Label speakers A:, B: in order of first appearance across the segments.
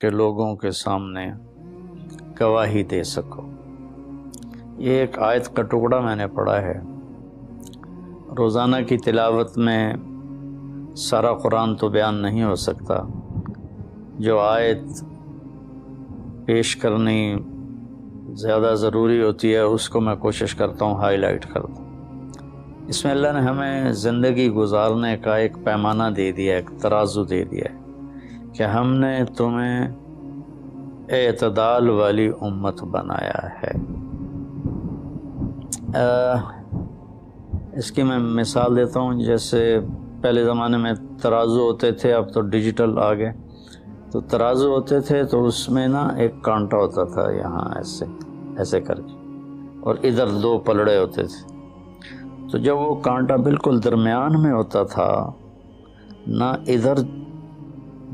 A: کہ لوگوں کے سامنے گواہی دے سکو۔ یہ ایک آیت کا ٹکڑا میں نے پڑھا ہے۔ روزانہ کی تلاوت میں سارا قرآن تو بیان نہیں ہو سکتا، جو آیت پیش کرنی زیادہ ضروری ہوتی ہے اس کو میں کوشش کرتا ہوں ہائی لائٹ کر دوں۔ اس میں اللہ نے ہمیں زندگی گزارنے کا ایک پیمانہ دے دیا، ایک ترازو دے دیا ہے کہ ہم نے تمہیں اعتدال والی امت بنایا ہے۔ اس کی میں مثال دیتا ہوں، جیسے پہلے زمانے میں ترازو ہوتے تھے، اب تو ڈیجیٹل آ گئے۔ تو ترازو ہوتے تھے تو اس میں نا ایک کانٹا ہوتا تھا، یہاں ایسے کر کے، اور ادھر دو پلڑے ہوتے تھے۔ تو جب وہ کانٹا بالکل درمیان میں ہوتا تھا، نہ ادھر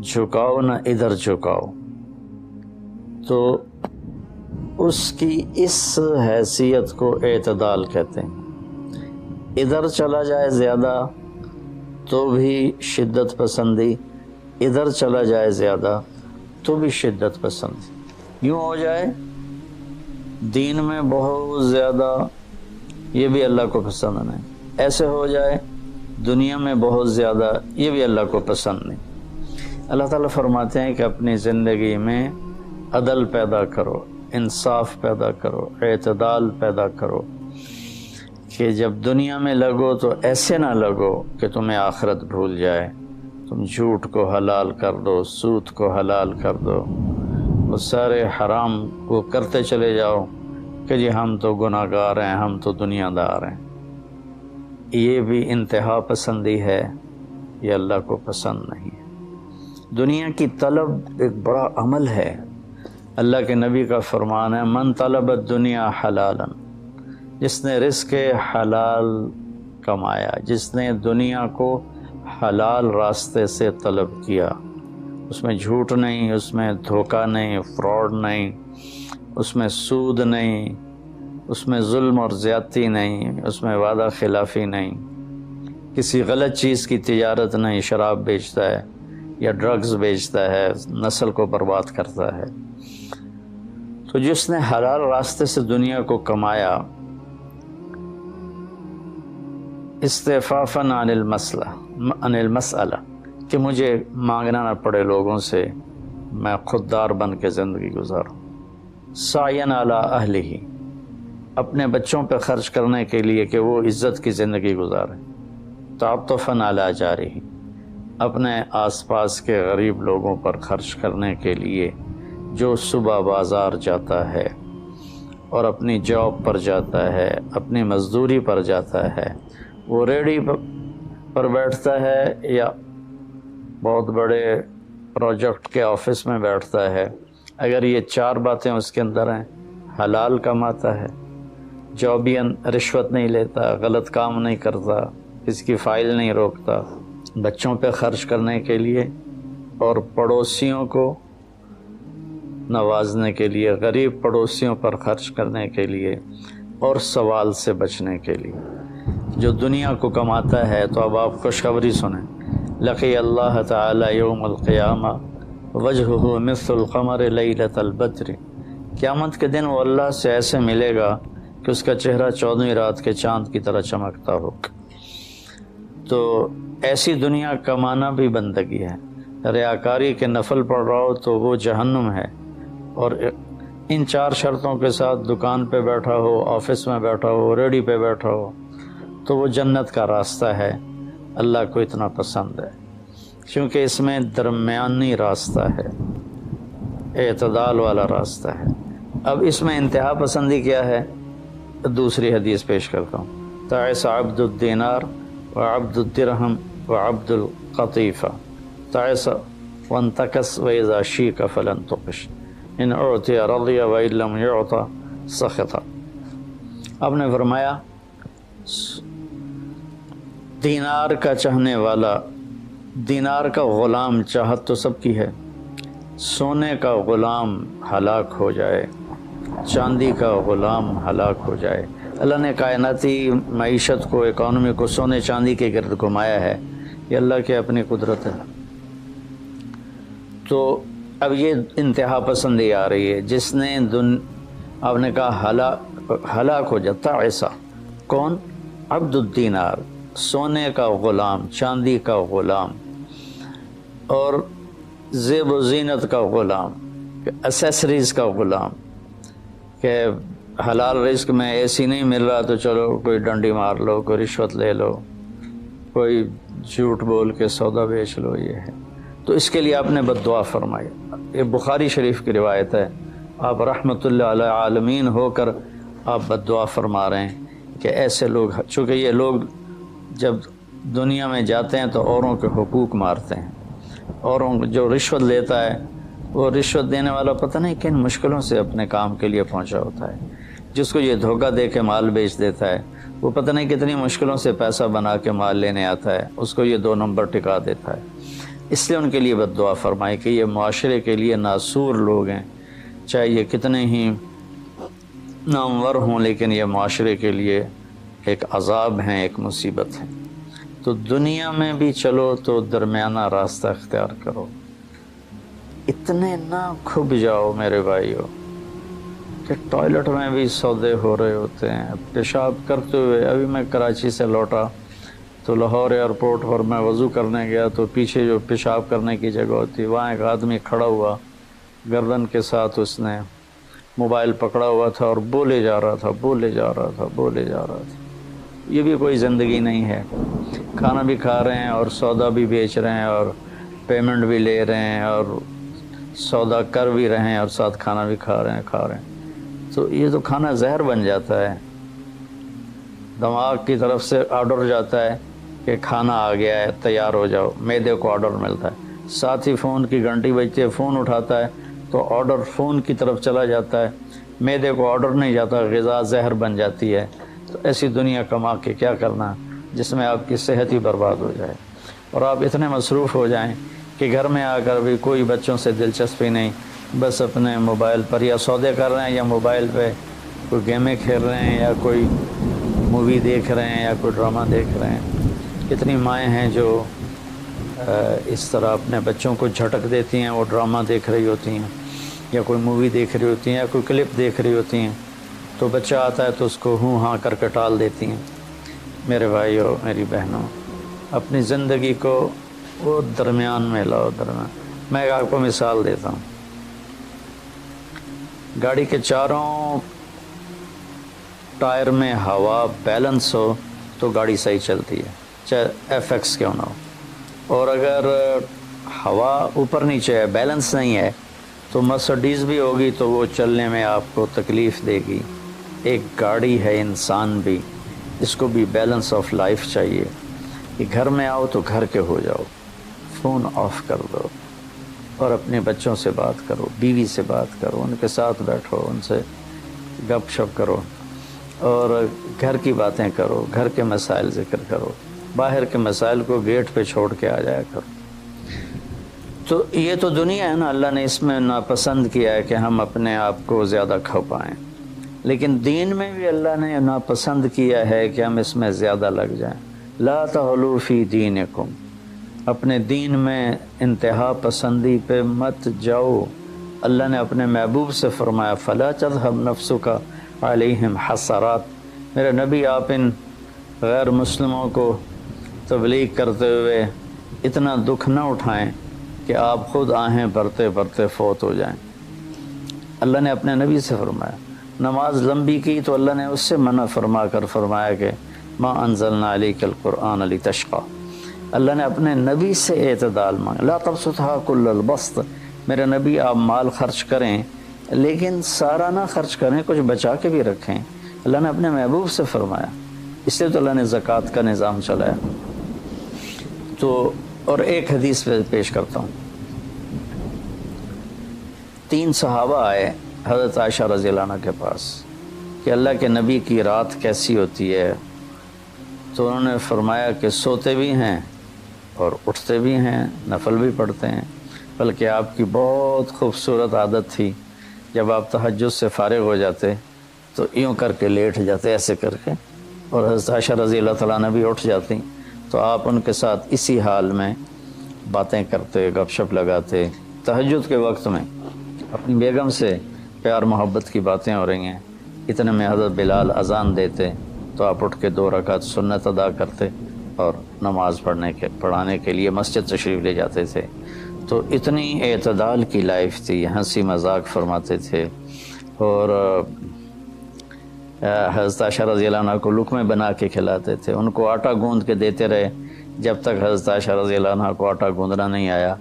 A: جھکاؤ نہ ادھر جھکاؤ، تو اس کی اس حیثیت کو اعتدال کہتے ہیں۔ ادھر چلا جائے زیادہ تو بھی شدت پسندی، ادھر چلا جائے زیادہ تو بھی شدت پسندی۔ یوں ہو جائے دین میں بہت زیادہ، یہ بھی اللہ کو پسند نہیں۔ ایسے ہو جائے دنیا میں بہت زیادہ، یہ بھی اللہ کو پسند نہیں۔ اللہ تعالیٰ فرماتے ہیں کہ اپنی زندگی میں عدل پیدا کرو، انصاف پیدا کرو، اعتدال پیدا کرو، کہ جب دنیا میں لگو تو ایسے نہ لگو کہ تمہیں آخرت بھول جائے۔ تم جھوٹ کو حلال کر دو، سود کو حلال کر دو، وہ سارے حرام کو کرتے چلے جاؤ کہ جی ہم تو گناہ گار ہیں، ہم تو دنیا دار ہیں۔ یہ بھی انتہا پسندی ہے، یہ اللہ کو پسند نہیں ہے۔ دنیا کی طلب ایک بڑا عمل ہے۔ اللہ کے نبی کا فرمان ہے، من طلب الدنیا حلالا، جس نے رزق حلال کمایا، جس نے دنیا کو حلال راستے سے طلب کیا، اس میں جھوٹ نہیں، اس میں دھوکہ نہیں، فراڈ نہیں، اس میں سود نہیں، اس میں ظلم اور زیادتی نہیں، اس میں وعدہ خلافی نہیں، کسی غلط چیز کی تجارت نہیں، شراب بیچتا ہے یا ڈرگز بیچتا ہے، نسل کو برباد کرتا ہے۔ تو جس نے حلال راستے سے دنیا کو کمایا، استعفافاً عن المسئلہ، کہ مجھے مانگنا نہ پڑے لوگوں سے، میں خوددار بن کے زندگی گزاروں، سعیاً علی اہلہ، اپنے بچوں پہ خرچ کرنے کے لیے کہ وہ عزت کی زندگی گزاریں، تعطفاً علی جارہ، اپنے آس پاس کے غریب لوگوں پر خرچ کرنے کے لیے، جو صبح بازار جاتا ہے اور اپنی جاب پر جاتا ہے، اپنی مزدوری پر جاتا ہے، وہ ریڈی پر بیٹھتا ہے یا بہت بڑے پروجیکٹ کے آفس میں بیٹھتا ہے، اگر یہ چار باتیں اس کے اندر ہیں، حلال کماتا ہے، جابین رشوت نہیں لیتا، غلط کام نہیں کرتا، کسی کی فائل نہیں روکتا، بچوں پہ خرچ کرنے کے لیے اور پڑوسیوں کو نوازنے کے لیے، غریب پڑوسیوں پر خرچ کرنے کے لیے اور سوال سے بچنے کے لیے، جو دنیا کو کماتا ہے۔ تو اب آپ خوشخبری سنیں، لقی اللہ تعالی یوم القیامہ وجہہ مثل القمر لیلۃ البدر، قیامت کے دن وہ اللہ سے ایسے ملے گا کہ اس کا چہرہ 14ویں رات کے چاند کی طرح چمکتا ہو۔ تو ایسی دنیا کمانا بھی بندگی ہے۔ ریاکاری کے نفل پڑھ رہا ہو تو وہ جہنم ہے، اور ان چار شرطوں کے ساتھ دکان پہ بیٹھا ہو، آفس میں بیٹھا ہو، ریڈی پہ بیٹھا ہو، تو وہ جنت کا راستہ ہے۔ اللہ کو اتنا پسند ہے کیونکہ اس میں درمیانی راستہ ہے، اعتدال والا راستہ ہے۔ اب اس میں انتہا پسندی کیا ہے؟ دوسری حدیث پیش کرتا ہوں، تعس عبد الدینار وعبد الدرہم وعبد القطیفہ، تعس وانتکس وإذا شیک فلن تقش، ان اعطی رضی وإن لم يعط سخط۔ آپ نے فرمایا دینار کا چاہنے والا، دینار کا غلام، چاہت تو سب کی ہے، سونے کا غلام ہلاک ہو جائے، چاندی کا غلام ہلاک ہو جائے۔ اللہ نے کائناتی معیشت کو، اکانومی کو سونے چاندی کے گرد گھمایا ہے، یہ اللہ کی اپنی قدرت ہے۔ تو اب یہ انتہا پسندی آ رہی ہے، جس نے آپ نے کہا ہلاک ہو جاتا ایسا کون؟ عبد الدینار، سونے کا غلام، چاندی کا غلام، اور زیب و زینت کا غلام، اسیسریز کا غلام، کہ حلال رزق میں ایسی نہیں مل رہا تو چلو کوئی ڈنڈی مار لو، کوئی رشوت لے لو، کوئی جھوٹ بول کے سودا بیچ لو. یہ ہے تو اس کے لیے آپ نے بد دعا فرمائی. یہ بخاری شریف کی روایت ہے. آپ رحمۃ اللہ علیہ عالمین ہو کر آپ بد دعا فرما رہے ہیں کہ ایسے لوگ، چونکہ یہ لوگ جب دنیا میں جاتے ہیں تو اوروں کے حقوق مارتے ہیں. اوروں جو رشوت لیتا ہے، وہ رشوت دینے والا پتہ نہیں کن مشکلوں سے اپنے کام کے لیے پہنچا ہوتا ہے. جس کو یہ دھوکہ دے کے مال بیچ دیتا ہے، وہ پتہ نہیں کتنی مشکلوں سے پیسہ بنا کے مال لینے آتا ہے، اس کو یہ 2 نمبر ٹکا دیتا ہے. اس لیے ان کے لیے بد دعا فرمائی کہ یہ معاشرے کے لیے ناسور لوگ ہیں، چاہے یہ کتنے ہی نامور ہوں، لیکن یہ معاشرے کے لیے ایک عذاب ہیں، ایک مصیبت ہے. تو دنیا میں بھی چلو تو درمیانہ راستہ اختیار کرو. اتنے نہ کھب جاؤ میرے بھائیو کہ ٹوائلٹ میں بھی سودے ہو رہے ہوتے ہیں. پیشاب کرتے ہوئے ابھی میں کراچی سے لوٹا تو لاہور ایئرپورٹ پر میں وضو کرنے گیا تو پیچھے جو پیشاب کرنے کی جگہ ہوتی، وہاں ایک آدمی کھڑا ہوا، گردن کے ساتھ اس نے موبائل پکڑا ہوا تھا اور بولے جا رہا تھا. یہ بھی کوئی زندگی نہیں ہے. کھانا بھی کھا رہے ہیں اور سودا بھی بیچ رہے ہیں اور پیمنٹ بھی لے رہے ہیں اور سودا کر بھی رہے ہیں اور ساتھ کھانا بھی کھا رہے ہیں. تو یہ تو کھانا زہر بن جاتا ہے. دماغ کی طرف سے آرڈر جاتا ہے کہ کھانا آ گیا ہے، تیار ہو جاؤ. معدے کو آرڈر ملتا ہے، ساتھ ہی فون کی گھنٹی بجتی ہے، فون اٹھاتا ہے تو آرڈر فون کی طرف چلا جاتا ہے. معدے کو آرڈر نہیں جاتا، غذا زہر بن جاتی ہے. تو ایسی دنیا کما کے کیا کرنا جس میں آپ کی صحت ہی برباد ہو جائے اور آپ اتنے مصروف ہو جائیں کہ گھر میں آ کر بھی کوئی بچوں سے دلچسپی نہیں، بس اپنے موبائل پر یا سودے کر رہے ہیں یا موبائل پہ کوئی گیمیں کھیل رہے ہیں یا کوئی مووی دیکھ رہے ہیں یا کوئی ڈرامہ دیکھ رہے ہیں. کتنی مائیں ہیں جو اس طرح اپنے بچوں کو جھٹک دیتی ہیں، وہ ڈرامہ دیکھ رہی ہوتی ہیں یا کوئی مووی دیکھ رہی ہوتی ہیں یا کوئی کلپ دیکھ رہی ہوتی ہیں، تو بچہ آتا ہے تو اس کو ہوں ہاں کر کے ٹال دیتی ہیں. میرے بھائیو، میری بہنوں، اپنی زندگی کو وہ درمیان میں لاؤ. میں آپ کو مثال دیتا ہوں. گاڑی کے چاروں ٹائر میں ہوا بیلنس ہو تو گاڑی صحیح چلتی ہے، چاہے ایف ایکس کیوں نہ ہو. اور اگر ہوا اوپر نیچے ہے، بیلنس نہیں ہے، تو مرسڈیز بھی ہوگی تو وہ چلنے میں آپ کو تکلیف دے گی. ایک گاڑی ہے، انسان بھی، اس کو بھی بیلنس آف لائف چاہیے. کہ گھر میں آؤ تو گھر کے ہو جاؤ، فون آف کر دو اور اپنے بچوں سے بات کرو، بیوی سے بات کرو، ان کے ساتھ بیٹھو، ان سے گپ شپ کرو اور گھر کی باتیں کرو، گھر کے مسائل ذکر کرو. باہر کے مسائل کو گیٹ پہ چھوڑ کے آ جایا کرو. تو یہ تو دنیا ہے نا، اللہ نے اس میں ناپسند کیا ہے کہ ہم اپنے آپ کو زیادہ کھو پائیں. لیکن دین میں بھی اللہ نے ناپسند کیا ہے کہ ہم اس میں زیادہ لگ جائیں. لا تغلوا فی دینکم، اپنے دین میں انتہا پسندی پہ مت جاؤ. اللہ نے اپنے محبوب سے فرمایا فلا تذهب نفسک علیہم حسرات. میرے نبی، آپ ان غیر مسلموں کو تبلیغ کرتے ہوئے اتنا دکھ نہ اٹھائیں کہ آپ خود آہیں بھرتے بھرتے فوت ہو جائیں. اللہ نے اپنے نبی سے فرمایا. نماز لمبی کی تو اللہ نے اس سے منع فرما کر فرمایا کہ ما انزلنا علیک القرآن لتشقی. اللہ نے اپنے نبی سے اعتدال مانگا. لا تبسطھا کل البسط. میرے نبی، آپ مال خرچ کریں لیکن سارا نہ خرچ کریں، کچھ بچا کے بھی رکھیں. اللہ نے اپنے محبوب سے فرمایا. اس لیے تو اللہ نے زکوٰۃ کا نظام چلایا. تو اور ایک حدیث پیش کرتا ہوں. 3 صحابہ آئے حضرت عائشہ رضی اللہ عنہ کے پاس کہ اللہ کے نبی کی رات کیسی ہوتی ہے. تو انہوں نے فرمایا کہ سوتے بھی ہیں اور اٹھتے بھی ہیں، نفل بھی پڑھتے ہیں. بلکہ آپ کی بہت خوبصورت عادت تھی، جب آپ تہجد سے فارغ ہو جاتے تو یوں کر کے لیٹ جاتے، ایسے کر کے، اور حضرت عائشہ رضی اللہ تعالیٰ عنہ بھی اٹھ جاتی تو آپ ان کے ساتھ اسی حال میں باتیں کرتے، گپ شپ لگاتے تہجد کے وقت میں اپنی بیگم سے پیار محبت کی باتیں ہو رہی ہیں، اتنے میں حضرت بلال اذان دیتے تو آپ اٹھ کے 2 رکعت سنت ادا کرتے اور نماز پڑھانے کے لیے مسجد تشریف لے جاتے تھے۔ تو اتنی اعتدال کی لائف تھی، ہنسی مذاق فرماتے تھے، اور حضرت عائشہ رضی اللہ عنہ کو لقمے بنا کے کھلاتے تھے، ان کو آٹا گوندھ کے دیتے رہے جب تک حضرت عائشہ رضی اللہ عنہ کو آٹا گوندھنا نہیں آیا،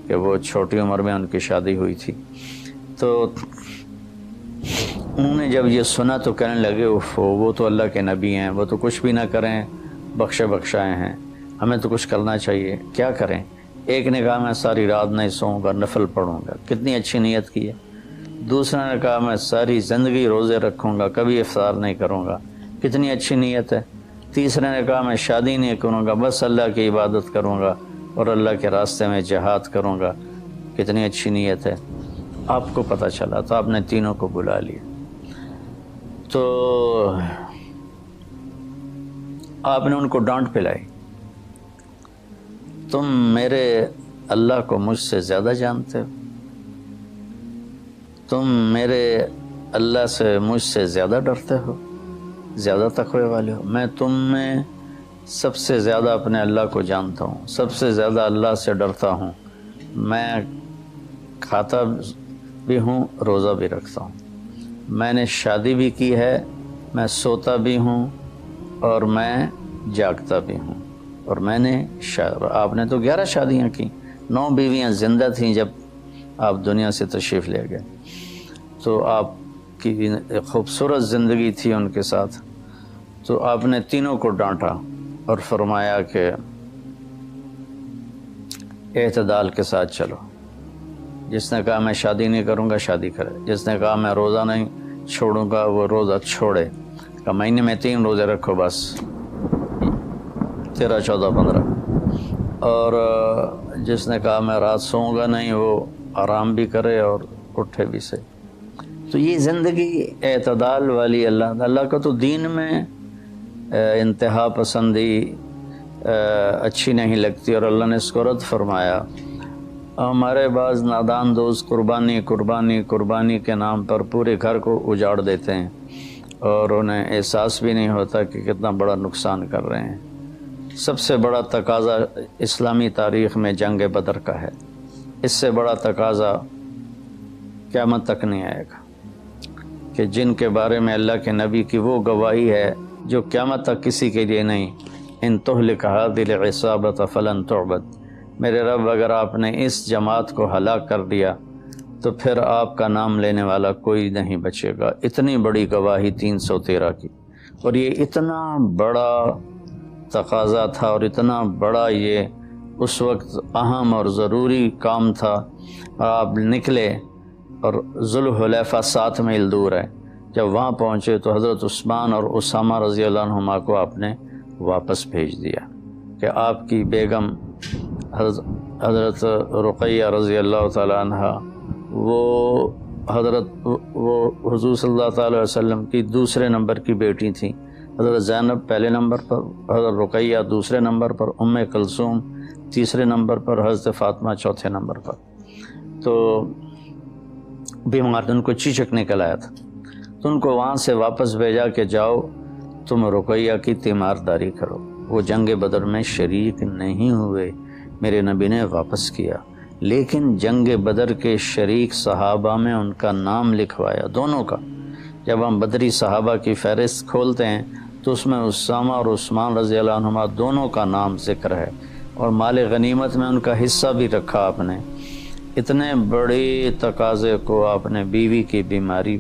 A: کہ وہ چھوٹی عمر میں ان کی شادی ہوئی تھی۔ تو انہوں نے جب یہ سنا تو کہنے لگے وہ تو اللہ کے نبی ہیں، وہ تو کچھ بھی نہ کریں، بخشے بخشائے ہیں، ہمیں تو کچھ کرنا چاہیے، کیا کریں؟ ایک نے کہا میں ساری رات نہیں سوؤں گا، نفل پڑھوں گا، کتنی اچھی نیت کی ہے۔ دوسرے نے کہا میں ساری زندگی روزے رکھوں گا، کبھی افطار نہیں کروں گا، کتنی اچھی نیت ہے۔ تیسرے نے کہا میں شادی نہیں کروں گا، بس اللہ کی عبادت کروں گا اور اللہ کے راستے میں جہاد کروں گا، کتنی اچھی نیت ہے۔ آپ کو پتہ چلا تو آپ نے تینوں کو بلا لیا۔ تو آپ نے ان کو ڈانٹ پلائی، تم میرے اللہ کو مجھ سے زیادہ جانتے ہو، تم میرے اللہ سے مجھ سے زیادہ ڈرتے ہو، زیادہ تقوی والے ہو، میں تم میں سب سے زیادہ اپنے اللہ کو جانتا ہوں، سب سے زیادہ اللہ سے ڈرتا ہوں، میں کھاتا بھی ہوں، روزہ بھی رکھتا ہوں، میں نے شادی بھی کی ہے، میں سوتا بھی ہوں اور میں جاگتا بھی ہوں، اور میں نے آپ نے تو 11 شادیاں کی، 9 بیویاں زندہ تھیں جب آپ دنیا سے تشریف لے گئے، تو آپ کی خوبصورت زندگی تھی ان کے ساتھ۔ تو آپ نے تینوں کو ڈانٹا اور فرمایا کہ اعتدال کے ساتھ چلو، جس نے کہا میں شادی نہیں کروں گا شادی کرے، جس نے کہا میں روزہ نہیں چھوڑوں گا وہ روزہ چھوڑے، کہ مہینے میں 3 روزے رکھو بس، 13 14 15، اور جس نے کہا میں رات سوؤں گا نہیں وہ آرام بھی کرے اور اٹھے بھی سے۔ تو یہ زندگی اعتدال والی، اللہ کا تو دین میں انتہا پسندی اچھی نہیں لگتی، اور اللہ نے اس کو رد فرمایا۔ ہمارے بعض نادان دوست قربانی کے نام پر پورے گھر کو اجاڑ دیتے ہیں اور انہیں احساس بھی نہیں ہوتا کہ کتنا بڑا نقصان کر رہے ہیں۔ سب سے بڑا تقاضا اسلامی تاریخ میں جنگ بدر کا ہے، اس سے بڑا تقاضا قیامت تک نہیں آئے گا، کہ جن کے بارے میں اللہ کے نبی کی وہ گواہی ہے جو قیامت تک کسی کے لیے نہیں، ان تہلک هذه العصابة فلن تعبد، میرے رب اگر آپ نے اس جماعت کو ہلاک کر دیا تو پھر آپ کا نام لینے والا کوئی نہیں بچے گا۔ اتنی بڑی گواہی 313 کی، اور یہ اتنا بڑا تقاضا تھا اور اتنا بڑا یہ اس وقت اہم اور ضروری کام تھا۔ آپ نکلے اور ذوالحلیفہ 7 میل دور ہے، جب وہاں پہنچے تو حضرت عثمان اور اسامہ رضی اللہ عنہما کو آپ نے واپس بھیج دیا کہ آپ کی بیگم حضرت رقیہ رضی اللہ تعالی عنہ وہ حضور صلی اللہ تعالی وسلم کی دوسرے نمبر کی بیٹی تھیں۔ حضرت زینب پہلے نمبر پر، حضرت رقیہ دوسرے نمبر پر، ام کلثوم تیسرے نمبر پر، حضرت فاطمہ چوتھے نمبر پر۔ تو بیمار ان کو چیچک نکل آیا تھا، تو ان کو وہاں سے واپس بھیجا کہ جاؤ تم رقیہ کی تیمارداری کرو۔ وہ جنگ بدر میں شریک نہیں ہوئے، میرے نبی نے واپس کیا، لیکن جنگ بدر کے شریک صحابہ میں ان کا نام لکھوایا، دونوں کا۔ جب ہم بدری صحابہ کی فہرست کھولتے ہیں تو اس میں اسامہ اور عثمان رضی اللہ عنہما دونوں کا نام ذکر ہے، اور مال غنیمت میں ان کا حصہ بھی رکھا آپ نے۔ اتنے بڑے تقاضے کو آپ نے بیوی کی بیماری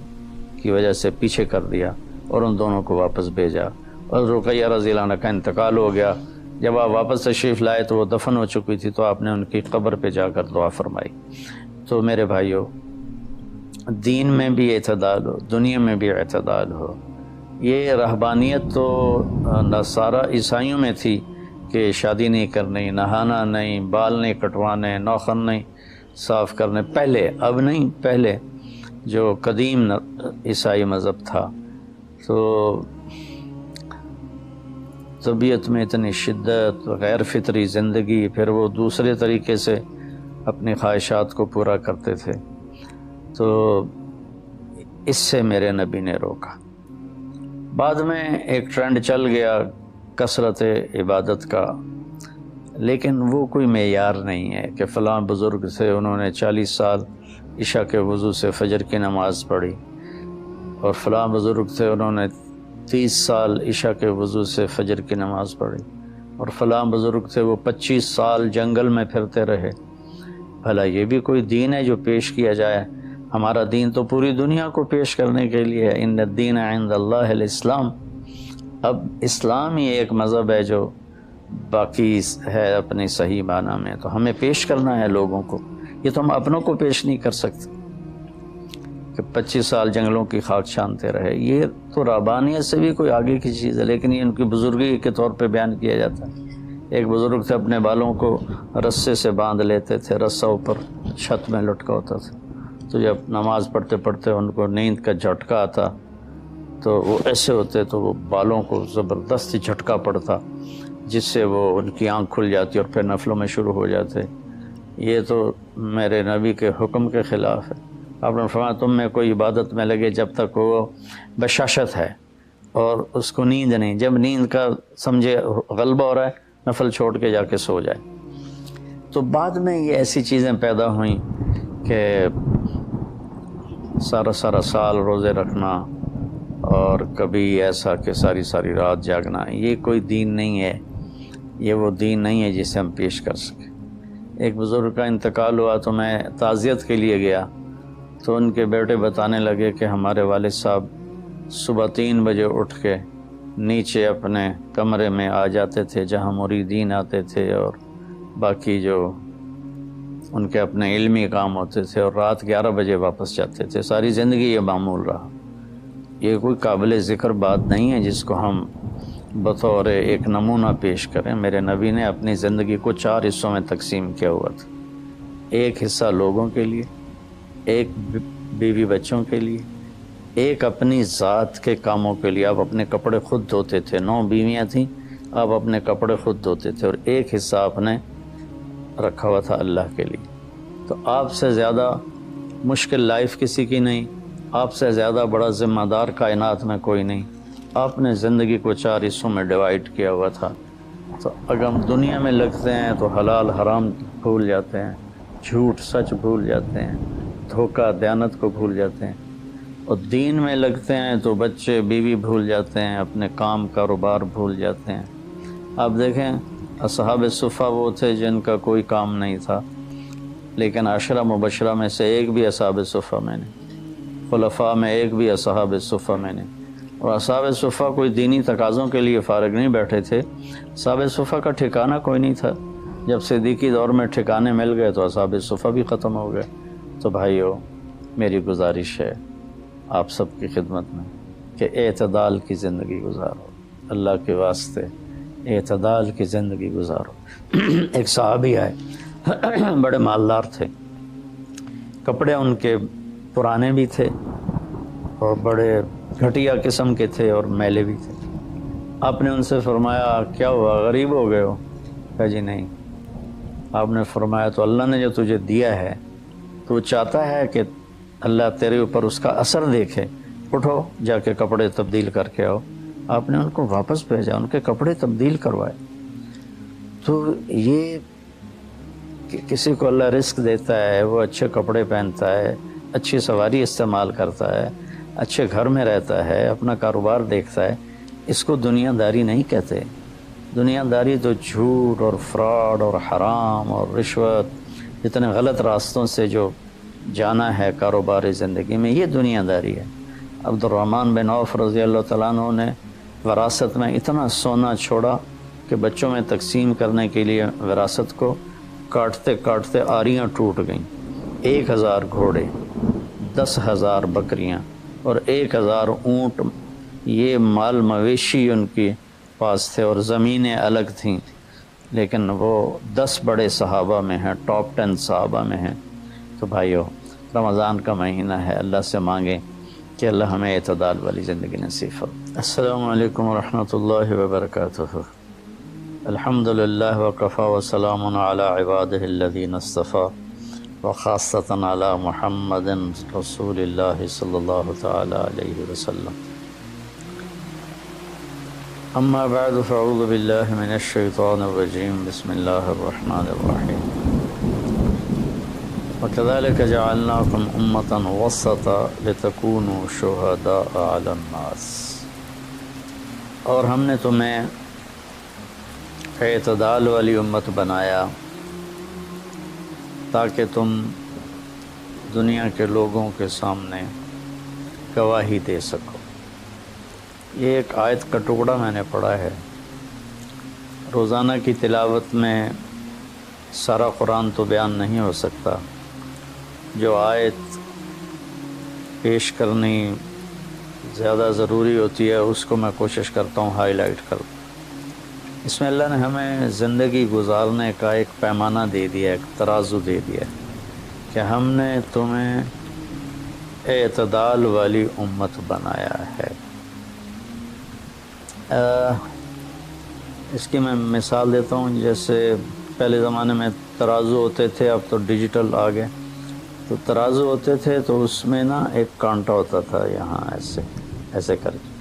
A: کی وجہ سے پیچھے کر دیا اور ان دونوں کو واپس بھیجا، اور رقیہ رضی اللہ عنہ کا انتقال ہو گیا۔ جب آپ واپس تشریف لائے تو وہ دفن ہو چکی تھی، تو آپ نے ان کی قبر پہ جا کر دعا فرمائی۔ تو میرے بھائیو، دین میں بھی اعتدال ہو، دنیا میں بھی اعتدال ہو۔ یہ رہبانیت تو نصارہ عیسائیوں میں تھی کہ شادی نہیں کرنی، نہانا نہیں، بال نہیں کٹوانے، ناخن نہیں صاف کرنے، پہلے، اب نہیں، پہلے جو قدیم عیسائی مذہب تھا۔ تو طبیعت میں اتنی شدت، غیر فطری زندگی، پھر وہ دوسرے طریقے سے اپنی خواہشات کو پورا کرتے تھے، تو اس سے میرے نبی نے روکا۔ بعد میں ایک ٹرینڈ چل گیا کثرت عبادت کا، لیکن وہ کوئی معیار نہیں ہے کہ فلاں بزرگ سے انہوں نے 40 سال عشاء کے وضو سے فجر کی نماز پڑھی، اور فلاں بزرگ سے انہوں نے 30 سال عشاء کے وضو سے فجر کی نماز پڑھی، اور فلاں بزرگ سے وہ 25 سال جنگل میں پھرتے رہے۔ بھلا یہ بھی کوئی دین ہے جو پیش کیا جائے؟ ہمارا دین تو پوری دنیا کو پیش کرنے کے لیے ہے۔ ان الدین عند اللہ الاسلام۔ اب اسلام ہی ایک مذہب ہے جو باقی ہے اپنی صحیح معنی میں، تو ہمیں پیش کرنا ہے لوگوں کو۔ یہ تو ہم اپنوں کو پیش نہیں کر سکتے کہ 25 سال جنگلوں کی خاک چھانتے رہے۔ یہ تو ربانیت سے بھی کوئی آگے کی چیز ہے، لیکن یہ ان کی بزرگی کے طور پہ بیان کیا جاتا ہے۔ ایک بزرگ سے اپنے بالوں کو رسے سے باندھ لیتے تھے، رسہ اوپر چھت میں لٹکا ہوتا تھا، تو جب نماز پڑھتے پڑھتے ان کو نیند کا جھٹکا آتا تو وہ ایسے ہوتے تو وہ بالوں کو زبردست جھٹکا پڑتا، جس سے وہ ان کی آنکھ کھل جاتی اور پھر نفلوں میں شروع ہو جاتے۔ یہ تو میرے نبی کے حکم کے خلاف ہے۔ آپ نے فرمایا تم میں کوئی عبادت میں لگے جب تک وہ بشاشت ہے اور اس کو نیند نہیں، جب نیند کا سمجھے غلبہ ہو رہا ہے نفل چھوڑ کے جا کے سو جائے۔ تو بعد میں یہ ایسی چیزیں پیدا ہوئیں کہ سارا سال روزے رکھنا، اور کبھی ایسا کہ ساری رات جاگنا، یہ کوئی دین نہیں ہے، یہ وہ دین نہیں ہے جسے ہم پیش کر سکیں۔ ایک بزرگ کا انتقال ہوا تو میں تعزیت کے لیے گیا، تو ان کے بیٹے بتانے لگے کہ ہمارے والد صاحب صبح 3 بجے اٹھ کے نیچے اپنے کمرے میں آ جاتے تھے جہاں مریدین آتے تھے اور باقی جو ان کے اپنے علمی کام ہوتے تھے، اور رات 11 بجے واپس جاتے تھے۔ ساری زندگی یہ معمول رہا۔ یہ کوئی قابل ذکر بات نہیں ہے جس کو ہم بطور ایک نمونہ پیش کریں۔ میرے نبی نے اپنی زندگی کو 4 حصوں میں تقسیم کیا ہوا تھا۔ ایک حصہ لوگوں کے لیے، ایک بیوی بچوں کے لیے، ایک اپنی ذات کے کاموں کے لیے، آپ اپنے کپڑے خود دھوتے تھے، 9 بیویاں تھیں، آپ اپنے کپڑے خود دھوتے تھے، اور ایک حصہ آپ نے رکھا ہوا تھا اللہ کے لیے۔ تو آپ سے زیادہ مشکل لائف کسی کی نہیں، آپ سے زیادہ بڑا ذمہ دار کائنات میں کوئی نہیں۔ آپ نے زندگی کو 4 حصوں میں ڈیوائیڈ کیا ہوا تھا۔ تو اگر ہم دنیا میں لگتے ہیں تو حلال حرام بھول جاتے ہیں، جھوٹ سچ بھول جاتے ہیں، دھوکہ دیانت کو بھول جاتے ہیں، اور دین میں لگتے ہیں تو بچے بیوی بھول جاتے ہیں، اپنے کام کاروبار بھول جاتے ہیں۔ آپ دیکھیں اصحاب صفہ وہ تھے جن کا کوئی کام نہیں تھا، لیکن 10 مبشرہ میں سے ایک بھی اصحاب صفہ میں نے، خلفاء میں ایک بھی اصحاب صفہ میں نے۔ اور اصحاب صفہ کوئی دینی تقاضوں کے لیے فارغ نہیں بیٹھے تھے، اصحاب صفہ کا ٹھکانہ کوئی نہیں تھا۔ جب صدیقی دور میں ٹھکانے مل گئے تو اصحاب صفہ بھی ختم ہو گئے۔ تو بھائیو، میری گزارش ہے آپ سب کی خدمت میں کہ اعتدال کی زندگی گزارو، اللہ کے واسطے اعتدال کی زندگی گزارو۔ ایک صحابی آئے، بڑے مالدار تھے، کپڑے ان کے پرانے بھی تھے اور بڑے گھٹیا قسم کے تھے اور میلے بھی تھے۔ آپ نے ان سے فرمایا کیا ہوا، غریب ہو گئے ہو؟ کہا جی نہیں۔ آپ نے فرمایا تو اللہ نے جو تجھے دیا ہے تو وہ چاہتا ہے کہ اللہ تیرے اوپر اس کا اثر دیکھے، اٹھو جا کے کپڑے تبدیل کر کے آؤ۔ آپ نے ان کو واپس بھیجا، ان کے کپڑے تبدیل کروائے۔ تو یہ کہ کسی کو اللہ رزق دیتا ہے، وہ اچھے کپڑے پہنتا ہے، اچھی سواری استعمال کرتا ہے، اچھے گھر میں رہتا ہے، اپنا کاروبار دیکھتا ہے، اس کو دنیا داری نہیں کہتے۔ دنیا داری تو جھوٹ اور فراڈ اور حرام اور رشوت، اتنے غلط راستوں سے جو جانا ہے کاروباری زندگی میں، یہ دنیا داری ہے۔ عبد الرحمن بن عوف رضی اللہ تعالیٰ عنہ نے وراثت میں اتنا سونا چھوڑا کہ بچوں میں تقسیم کرنے کے لیے وراثت کو کاٹتے کاٹتے آریاں ٹوٹ گئیں۔ 1000 گھوڑے، 10,000 بکریاں اور 1000 اونٹ، یہ مال مویشی ان کے پاس تھے، اور زمینیں الگ تھیں، لیکن وہ 10 بڑے صحابہ میں ہیں، ٹاپ 10 صحابہ میں ہیں۔ تو بھائیو، رمضان کا مہینہ ہے، اللہ سے مانگیں کہ اللہ ہمیں اعتدال والی زندگی نصیب فرمائے۔ السلام علیکم ورحمۃ اللہ وبرکاتہ۔ الحمد للہ وکفیٰ وسلام علی عبادہ الذین اصطفیٰ، وخاصة على محمد رسول الله صلى الله تعالى عليه وسلم. أما بعد فأعوذ بالله من الشيطان الرجيم. بسم الله الرحمن الرحيم. وكذلك جعلناكم أمة وسطا لتكونوا شهداء على الناس. اور ہم نے تمہیں اعتدال والی امت بنایا تاکہ تم دنیا کے لوگوں کے سامنے گواہی دے سکو. یہ ایک آیت کا ٹکڑا میں نے پڑھا ہے. روزانہ کی تلاوت میں سارا قرآن تو بیان نہیں ہو سکتا. جو آیت پیش کرنی زیادہ ضروری ہوتی ہے اس کو میں کوشش کرتا ہوں ہائی لائٹ کروں. اس میں اللہ نے ہمیں زندگی گزارنے کا ایک پیمانہ دے دیا، ایک ترازو دے دیا کہ ہم نے تمہیں اعتدال والی امت بنایا ہے. اس کی میں مثال دیتا ہوں. جیسے پہلے زمانے میں ترازو ہوتے تھے، اب تو ڈیجیٹل آ گئے. تو ترازو ہوتے تھے تو اس میں نا ایک کانٹا ہوتا تھا، یہاں ایسے ایسے کر کے